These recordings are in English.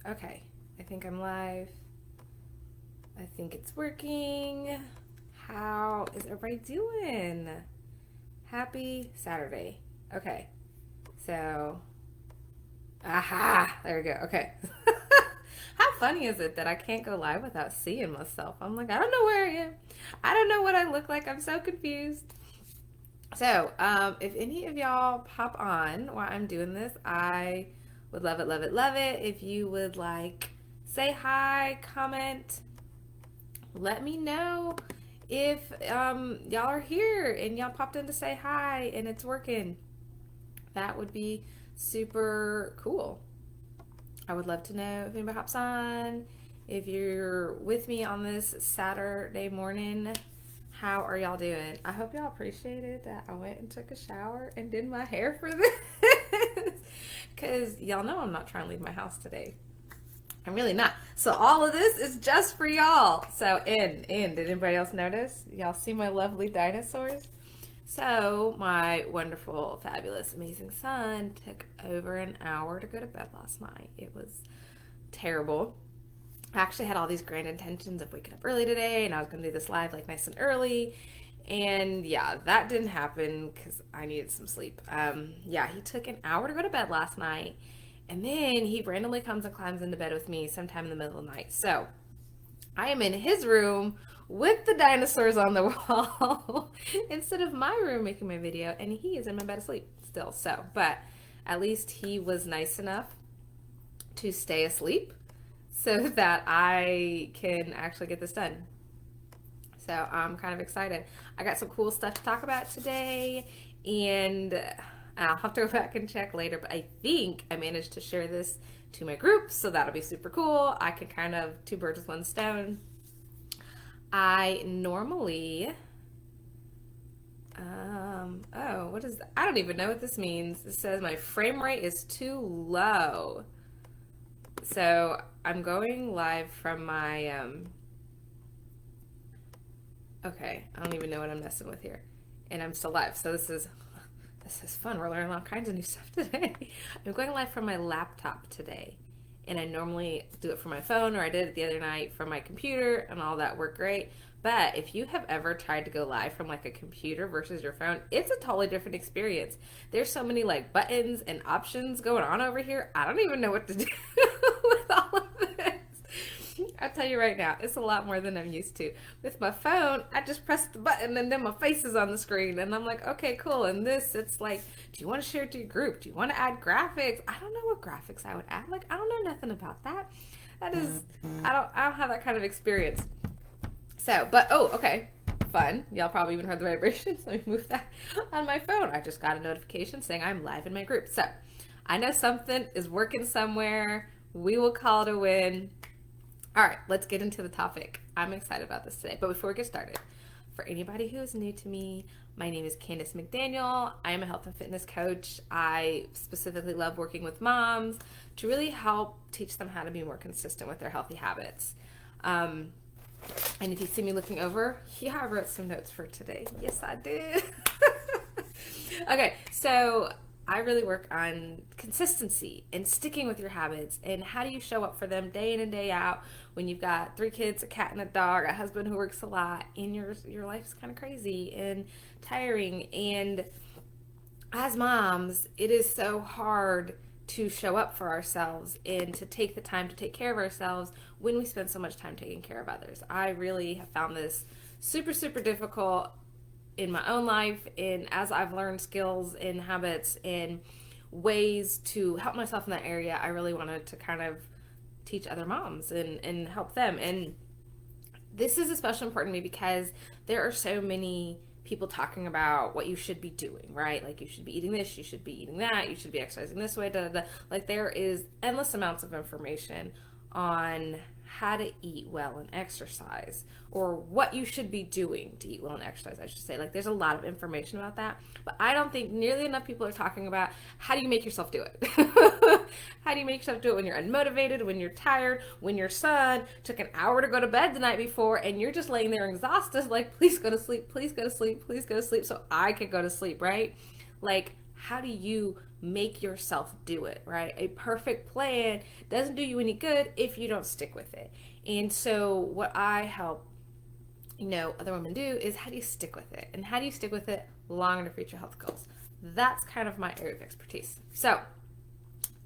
Okay, I think I'm live. I think it's working. How is everybody doing? Happy Saturday. Okay, so, aha, there we go. Okay. How funny is it that I can't go live without seeing myself? I'm like, I don't know where I am. I don't know what I look like. I'm so confused. So, if any of y'all pop on while I'm doing this, I would love it, love it, love it. If you would like, say hi, comment, let me know if y'all are here and y'all popped in to say hi and it's working. That would be super cool. I would love to know if anybody hops on. If you're with me on this Saturday morning, how are y'all doing? I hope y'all appreciated that I went and took a shower and did my hair for this. Because y'all know I'm not trying to leave my house today. I'm really not. So all of this is just for y'all. So, did anybody else notice? Y'all see my lovely dinosaurs? So, my wonderful, fabulous, amazing son took over an hour to go to bed last night. It was terrible. I actually had all these grand intentions of waking up early today and I was going to do this live like nice and early. And yeah, that didn't happen because I needed some sleep. Yeah, he took an hour to go to bed last night. And then he randomly comes and climbs into bed with me sometime in the middle of the night. So I am in his room with the dinosaurs on the wall instead of my room making my video. And he is in my bed asleep still. So, but at least he was nice enough to stay asleep so that I can actually get this done. So I'm kind of excited. I got some cool stuff to talk about today, and I'll have to go back and check later, but I think I managed to share this to my group, so that'll be super cool. I can kind of two birds with one stone. I normally, what is that? I don't even know what this means. It says my frame rate is too low. So I'm going live from my, okay, I don't even know what I'm messing with here. And I'm still live, so this is fun. We're learning all kinds of new stuff today. I'm going live from my laptop today. And I normally do it from my phone, or I did it the other night from my computer, and all that worked great. But if you have ever tried to go live from like a computer versus your phone, it's a totally different experience. There's so many like buttons and options going on over here. I don't even know what to do with all of this. I'll tell you right now, it's a lot more than I'm used to. With my phone, I just press the button and then my face is on the screen. And I'm like, okay, cool. And this, it's like, do you want to share it to your group? Do you want to add graphics? I don't know what graphics I would add. Like, I don't know nothing about that. That is, I don't have that kind of experience. So, but, oh, okay. Fun. Y'all probably even heard the vibrations. Let me move that on my phone. I just got a notification saying I'm live in my group. So, I know something is working somewhere. We will call it a win. All right, let's get into the topic. I'm excited about this today. But before we get started, for anybody who is new to me, my name is Candace McDaniel. I am a health and fitness coach. I specifically love working with moms to really help teach them how to be more consistent with their healthy habits. And if you see me looking over, yeah, I wrote some notes for today. Yes, I did. Okay, so I really work on consistency and sticking with your habits and how do you show up for them day in and day out when you've got 3 kids, a cat and a dog, a husband who works a lot, and your life's kind of crazy and tiring. And as moms, it is so hard to show up for ourselves and to take the time to take care of ourselves when we spend so much time taking care of others. I really have found this super, super difficult in my own life, and as I've learned skills and habits and ways to help myself in that area, I really wanted to kind of teach other moms and help them. And this is especially important to me because there are so many people talking about what you should be doing, right? Like you should be eating this, you should be eating that, you should be exercising this way, da da da. Like there is endless amounts of information on how to eat well and exercise, or what you should be doing to eat well and exercise, I should say. Like there's a lot of information about that, but I don't think nearly enough people are talking about how do you make yourself do it. How do you make yourself do it when you're unmotivated, when you're tired, when your son took an hour to go to bed the night before and you're just laying there exhausted, like please go to sleep, please go to sleep, please go to sleep so I can go to sleep, right? Like how do you make yourself do it, right? A perfect plan doesn't do you any good if you don't stick with it. And so what I help other women do is, how do you stick with it? And how do you stick with it long enough to reach your health goals? That's kind of my area of expertise. So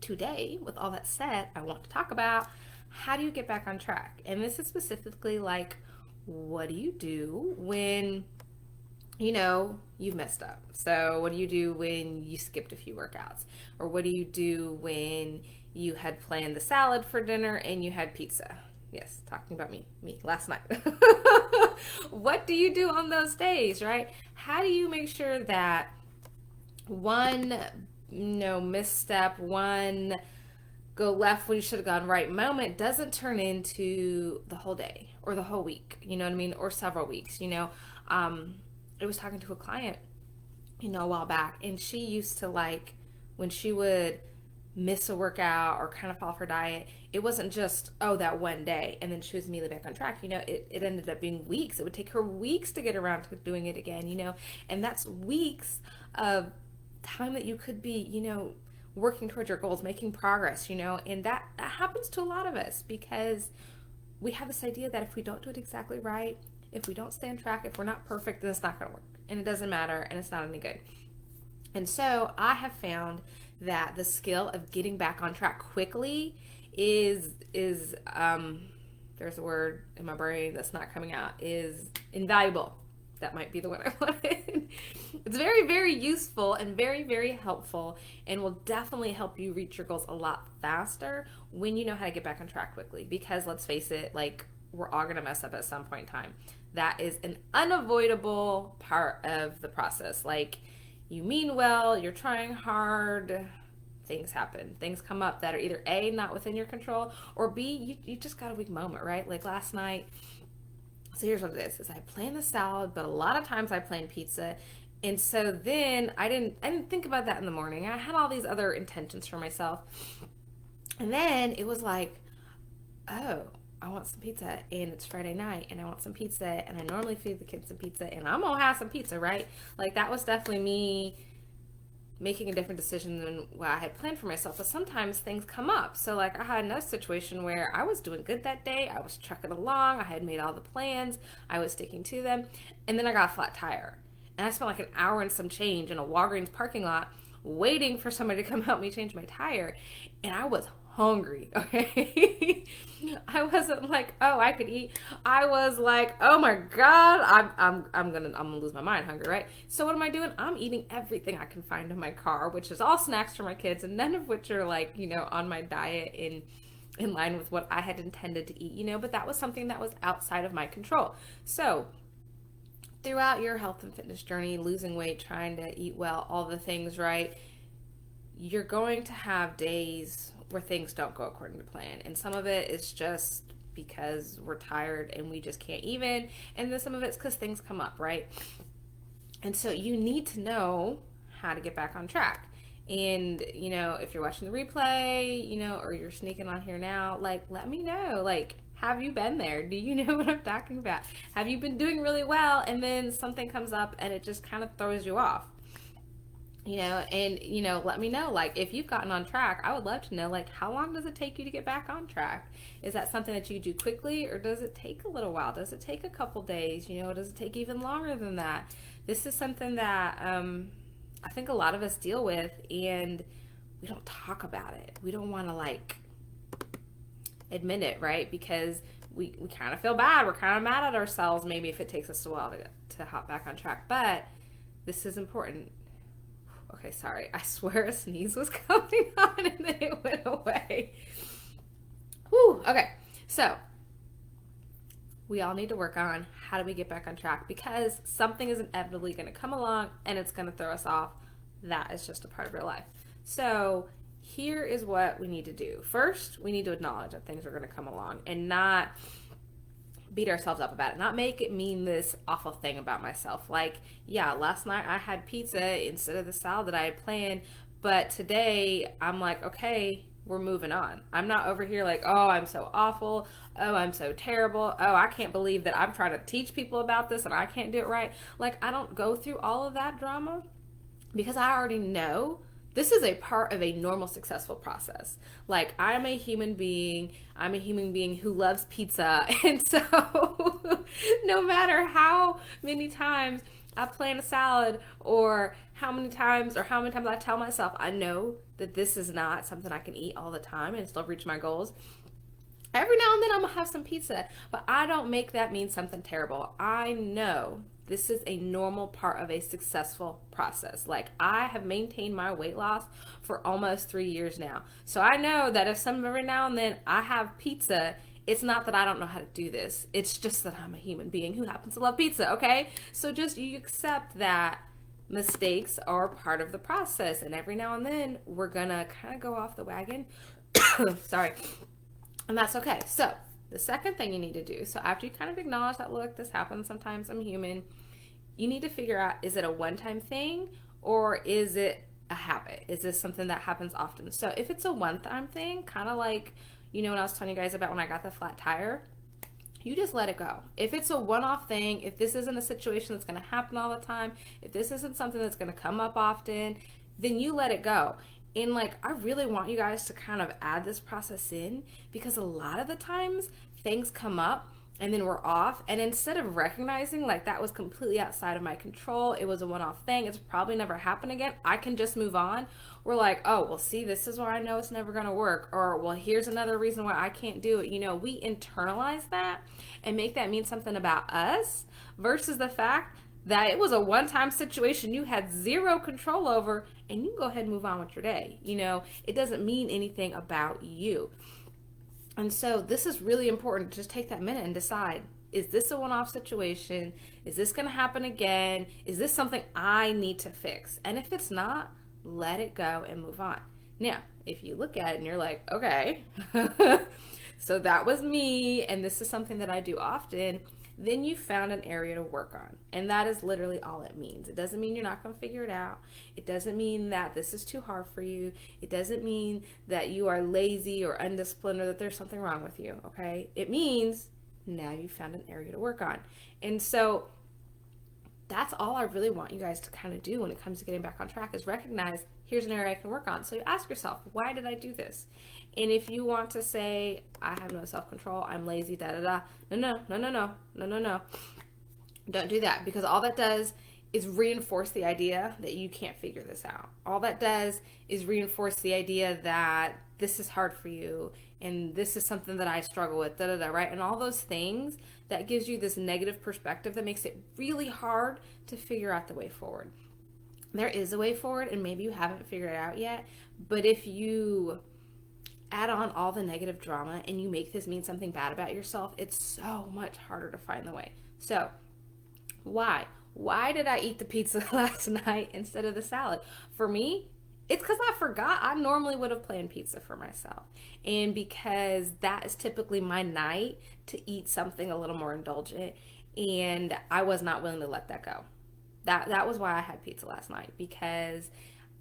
today, with all that said, I want to talk about how do you get back on track? And this is specifically like, what do you do when you've messed up? So what do you do when you skipped a few workouts? Or what do you do when you had planned the salad for dinner and you had pizza? Yes, talking about me last night. What do you do on those days, right? How do you make sure that one, misstep, one go left when you should have gone right moment doesn't turn into the whole day or the whole week, you know what I mean? Or several weeks, I was talking to a client, a while back, and she used to, like, when she would miss a workout or kind of fall off her diet, it wasn't just, oh, that one day and then she was immediately back on track. It ended up being weeks. It would take her weeks to get around to doing it again, and that's weeks of time that you could be, working towards your goals, making progress, and that happens to a lot of us because we have this idea that if we don't do it exactly right, if we don't stay on track, if we're not perfect, then it's not going to work and it doesn't matter and it's not any good. And so I have found that the skill of getting back on track quickly is there's a word in my brain that's not coming out, is invaluable. That might be the one I wanted. It's very, very useful and very, very helpful, and will definitely help you reach your goals a lot faster when you know how to get back on track quickly. Because let's face it, like, we're all going to mess up at some point in time. That is an unavoidable part of the process. Like, you mean well, you're trying hard, things happen. Things come up that are either A, not within your control, or B, you just got a weak moment, right? Like last night. So here's what it is I planned the salad, but a lot of times I planned pizza. And so then I didn't think about that in the morning. I had all these other intentions for myself. And then it was like, oh, I want some pizza, and it's Friday night and I want some pizza, and I normally feed the kids some pizza, and I'm gonna have some pizza, right? Like, that was definitely me making a different decision than what I had planned for myself. But sometimes things come up. So like, I had another situation where I was doing good that day. I was trucking along. I had made all the plans. I was sticking to them. And then I got a flat tire. And I spent like an hour and some change in a Walgreens parking lot waiting for somebody to come help me change my tire. And I was hungry, okay? I wasn't like, oh, I could eat. I was like, oh my God, I'm gonna lose my mind hungry, right? So what am I doing? I'm eating everything I can find in my car, which is all snacks for my kids, and none of which are like, on my diet in line with what I had intended to eat, but that was something that was outside of my control. So throughout your health and fitness journey, losing weight, trying to eat well, all the things, right? You're going to have days where things don't go according to plan. And some of it is just because we're tired and we just can't even. And then some of it's because things come up, right? And so you need to know how to get back on track. And, if you're watching the replay, or you're sneaking on here now, like, let me know. Like, have you been there? Do you know what I'm talking about? Have you been doing really well and then something comes up and it just kind of throws you off? Let me know, like, if you've gotten on track. I would love to know, like, how long does it take you to get back on track? Is that something that you do quickly, or does it take a little while? Does it take a couple days? Does it take even longer than that? This is something that I think a lot of us deal with, and we don't talk about it. We don't want to, like, admit it, right? Because we kind of feel bad. We're kind of mad at ourselves maybe if it takes us a while to hop back on track. But this is important. Okay, sorry. I swear a sneeze was coming on and then it went away. Whew. Okay, so we all need to work on how do we get back on track, because something is inevitably going to come along and it's going to throw us off. That is just a part of real life. So here is what we need to do. First, we need to acknowledge that things are going to come along and not beat ourselves up about it, not make it mean this awful thing about myself. Like, yeah, last night I had pizza instead of the salad that I had planned, but today I'm like, okay, we're moving on. I'm not over here like, oh, I'm so awful. Oh, I'm so terrible. Oh, I can't believe that I'm trying to teach people about this and I can't do it right. Like, I don't go through all of that drama. because I already know this is a part of a normal successful process. Like, I'm a human being who loves pizza. And so no matter how many times I plan a salad, or how many times I tell myself I know that this is not something I can eat all the time and still reach my goals, every now and then I'm gonna have some pizza, but I don't make that mean something terrible. I know this is a normal part of a successful process. Like, I have maintained my weight loss for almost 3 years now. So I know that if some every now and then I have pizza, it's not that I don't know how to do this. It's just that I'm a human being who happens to love pizza, okay? So just you accept that mistakes are part of the process, and every now and then we're gonna kind of go off the wagon. Sorry. And that's okay. So the second thing you need to do, so after you kind of acknowledge that, look, this happens sometimes, I'm human, you need to figure out, is it a one-time thing, or is it a habit? Is this something that happens often? So if it's a one-time thing, kind of like, when I was telling you guys about when I got the flat tire, you just let it go. If it's a one-off thing, if this isn't a situation that's going to happen all the time, if this isn't something that's going to come up often, then you let it go. And like, I really want you guys to kind of add this process in, because a lot of the times things come up and then we're off. And instead of recognizing like that was completely outside of my control, it was a one-off thing, it's probably never happen again, I can just move on. We're like, oh, well, see, this is why I know it's never going to work. Or, well, here's another reason why I can't do it. We internalize that and make that mean something about us, versus the fact that it was a one-time situation you had zero control over, and you can go ahead and move on with your day. It doesn't mean anything about you. And so this is really important. Just take that minute and decide, is this a one-off situation? Is this going to happen again? Is this something I need to fix? And if it's not, let it go and move on. Now, if you look at it and you're like, okay, so that was me, and this is something that I do often, then you found an area to work on. And that is literally all it means. It doesn't mean you're not going to figure it out. It doesn't mean that this is too hard for you. It doesn't mean that you are lazy or undisciplined, or that there's something wrong with you, okay? It means now you found an area to work on. And so that's all I really want you guys to kind of do when it comes to getting back on track, is recognize, here's an area I can work on. So you ask yourself, why did I do this? And if you want to say, I have no self-control, I'm lazy, da da da, no. Don't do that, because all that does is reinforce the idea that you can't figure this out. All that does is reinforce the idea that this is hard for you, and this is something that I struggle with, da da da, right? And all those things, that gives you this negative perspective that makes it really hard to figure out the way forward. There is a way forward, and maybe you haven't figured it out yet, but if you add on all the negative drama and you make this mean something bad about yourself, it's so much harder to find the way. So why did I eat the pizza last night instead of the salad? For me, it's because I forgot. I normally would have planned pizza for myself, and because that is typically my night to eat something a little more indulgent, and I was not willing to let that go. That was why I had pizza last night, because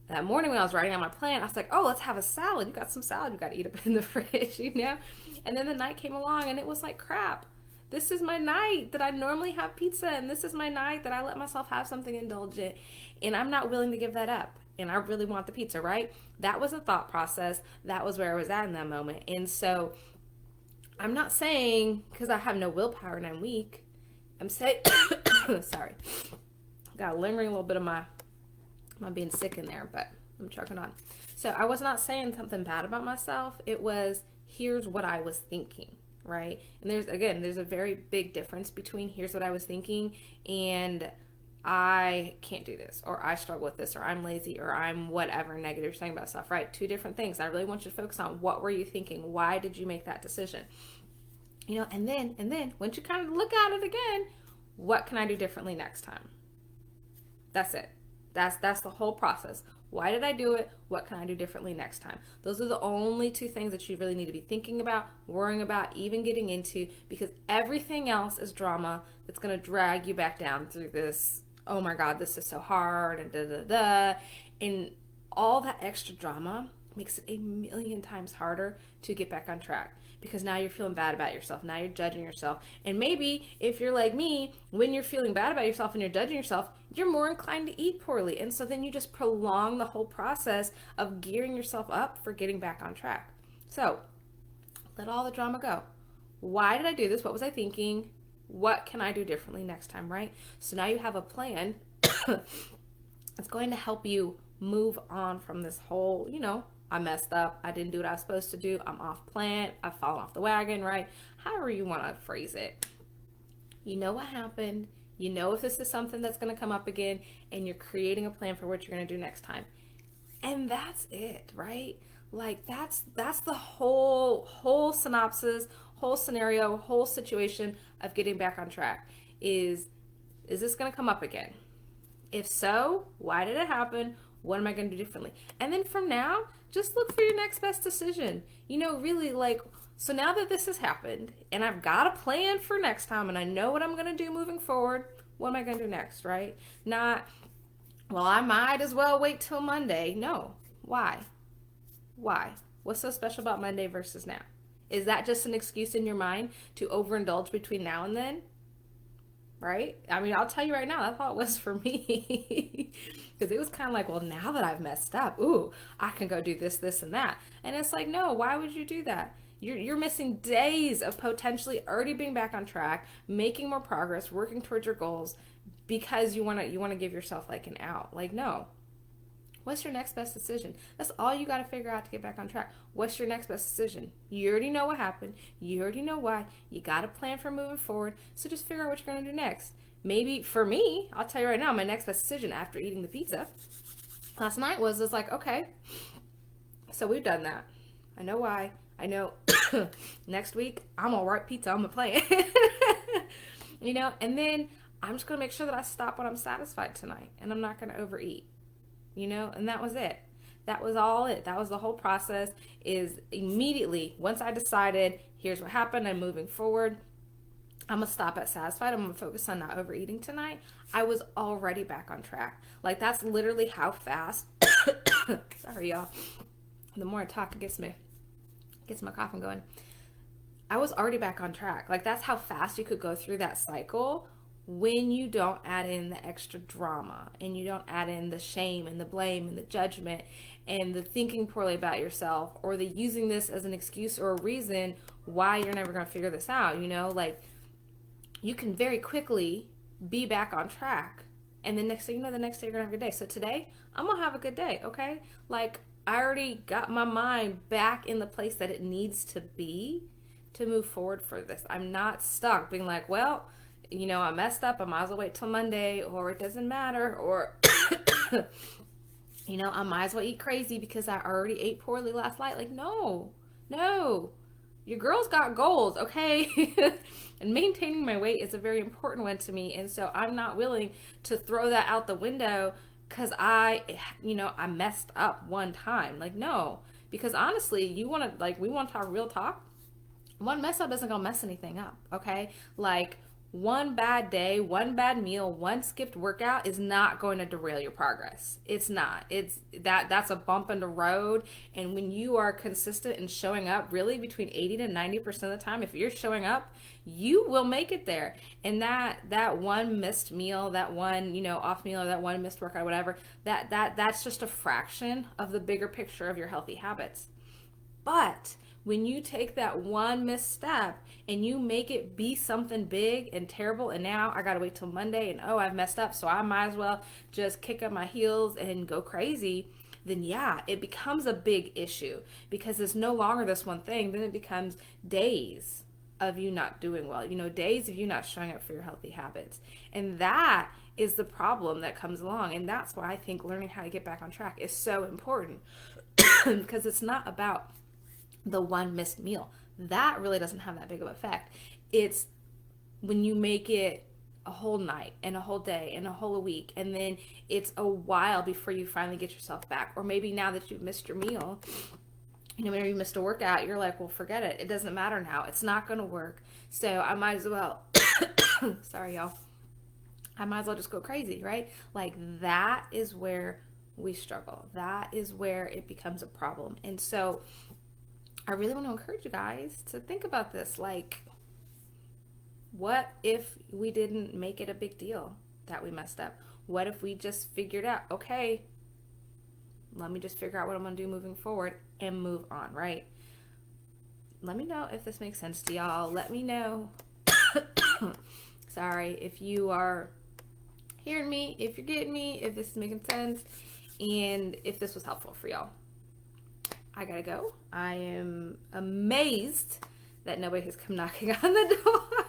that morning when I was writing out my plan, I was like, oh, let's have a salad. You got some salad you got to eat up in the fridge, And then the night came along and it was like, crap. This is my night that I normally have pizza, and this is my night that I let myself have something indulgent, and I'm not willing to give that up. And I really want the pizza, right? That was a thought process. That was where I was at in that moment. And so I'm not saying because I have no willpower and I'm weak. I'm saying, sorry, got lingering a little bit of my being sick in there, but I'm trucking on. So I was not saying something bad about myself. It was, here's what I was thinking, right? And there's a very big difference between here's what I was thinking and I can't do this, or I struggle with this, or I'm lazy, or I'm whatever negative you're saying about stuff, right? Two different things. I really want you to focus on, what were you thinking? Why did you make that decision? And then once you kind of look at it again, what can I do differently next time? That's it. That's the whole process. Why did I do it? What can I do differently next time? Those are the only two things that you really need to be thinking about, worrying about, even getting into, because everything else is drama that's going to drag you back down through this, oh my God, this is so hard, and da da da. And all that extra drama makes it a million times harder to get back on track, because now you're feeling bad about yourself. Now you're judging yourself. And maybe if you're like me, when you're feeling bad about yourself and you're judging yourself, you're more inclined to eat poorly. And so then you just prolong the whole process of gearing yourself up for getting back on track. So let all the drama go. Why did I do this? What was I thinking? What can I do differently next time, right? So now you have a plan. It's going to help you move on from this whole, I messed up. I didn't do what I was supposed to do. I'm off plan. I've fallen off the wagon, right? However you want to phrase it. You know what happened. You know if this is something that's going to come up again, and you're creating a plan for what you're going to do next time. And that's it, right? Like that's the whole synopsis, whole scenario, whole situation of getting back on track. Is this going to come up again? If so, why did it happen? What am I going to do differently? And then from now, just look for your next best decision. Really, like, so now that this has happened and I've got a plan for next time and I know what I'm going to do moving forward, what am I going to do next, right? Not, well, I might as well wait till Monday. No. Why? Why? What's so special about Monday versus now? Is that just an excuse in your mind to overindulge between now and then? Right? I mean, I'll tell you right now, that's how it was for me. Because it was kind of like, well, now that I've messed up, ooh, I can go do this, this, and that. And it's like, no, why would you do that? You're missing days of potentially already being back on track, making more progress, working towards your goals because you want to give yourself like an out. Like, no. What's your next best decision? That's all you got to figure out to get back on track. What's your next best decision? You already know what happened. You already know why. You got a plan for moving forward. So just figure out what you're going to do next. Maybe for me, I'll tell you right now, my next best decision after eating the pizza last night was just like, okay, so we've done that. I know why. I know next week I'm going to write pizza on my plate. And then I'm just going to make sure that I stop when I'm satisfied tonight and I'm not going to overeat. And that was it. That was all it. That was the whole process. Is immediately, once I decided, here's what happened, I'm moving forward, I'm going to stop at satisfied, I'm going to focus on not overeating tonight, I was already back on track. Like, that's literally how fast, sorry, y'all. The more I talk, it gets my coughing going. I was already back on track. Like, that's how fast you could go through that cycle when you don't add in the extra drama and you don't add in the shame and the blame and the judgment and the thinking poorly about yourself or the using this as an excuse or a reason why you're never going to figure this out. Like, you can very quickly be back on track. And the next thing you know, the next day you're going to have a good day. So today, I'm going to have a good day, okay? Like, I already got my mind back in the place that it needs to be to move forward for this. I'm not stuck being like, well, I messed up, I might as well wait till Monday, or it doesn't matter, or, I might as well eat crazy because I already ate poorly last night. Like, no, your girl's got goals, okay? And maintaining my weight is a very important one to me. And so I'm not willing to throw that out the window because I messed up one time. Like, no, because honestly, we want to talk real talk. One mess up doesn't gonna mess anything up, okay? Like, one bad day, one bad meal, one skipped workout is not going to derail your progress. It's not. That's a bump in the road. And when you are consistent in showing up, really between 80 to 90% of the time, if you're showing up, you will make it there. And that one missed meal, that one, off meal, or that one missed workout, whatever, that's just a fraction of the bigger picture of your healthy habits. But when you take that one misstep and you make it be something big and terrible, and now I gotta wait till Monday, and I've messed up, so I might as well just kick up my heels and go crazy, then yeah, it becomes a big issue because it's no longer this one thing. Then it becomes days of you not doing well, days of you not showing up for your healthy habits. And that is the problem that comes along. And that's why I think learning how to get back on track is so important because it's not about the one missed meal. That really doesn't have that big of an effect. It's when you make it a whole night and a whole day and a whole week, and then it's a while before you finally get yourself back. Or maybe now that you've missed your meal, whenever you missed a workout, you're like, well, forget it. It doesn't matter now. It's not going to work. So I might as well, sorry, y'all. I might as well just go crazy, right? Like, that is where we struggle. That is where it becomes a problem. And so I really want to encourage you guys to think about this. Like, what if we didn't make it a big deal that we messed up? What if we just figured out, okay, let me just figure out what I'm going to do moving forward and move on, right? Let me know if this makes sense to y'all. Let me know. Sorry, if you are hearing me, if you're getting me, if this is making sense, and if this was helpful for y'all. I gotta go. I am amazed that nobody has come knocking on the door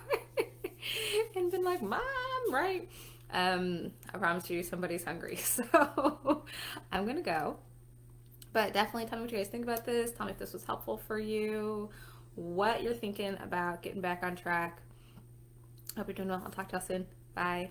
and been like, Mom, right? I promise you somebody's hungry. So I'm gonna go. But definitely tell me what you guys think about this. Tell me if this was helpful for you, what you're thinking about getting back on track. Hope you're doing well. I'll talk to y'all soon. Bye.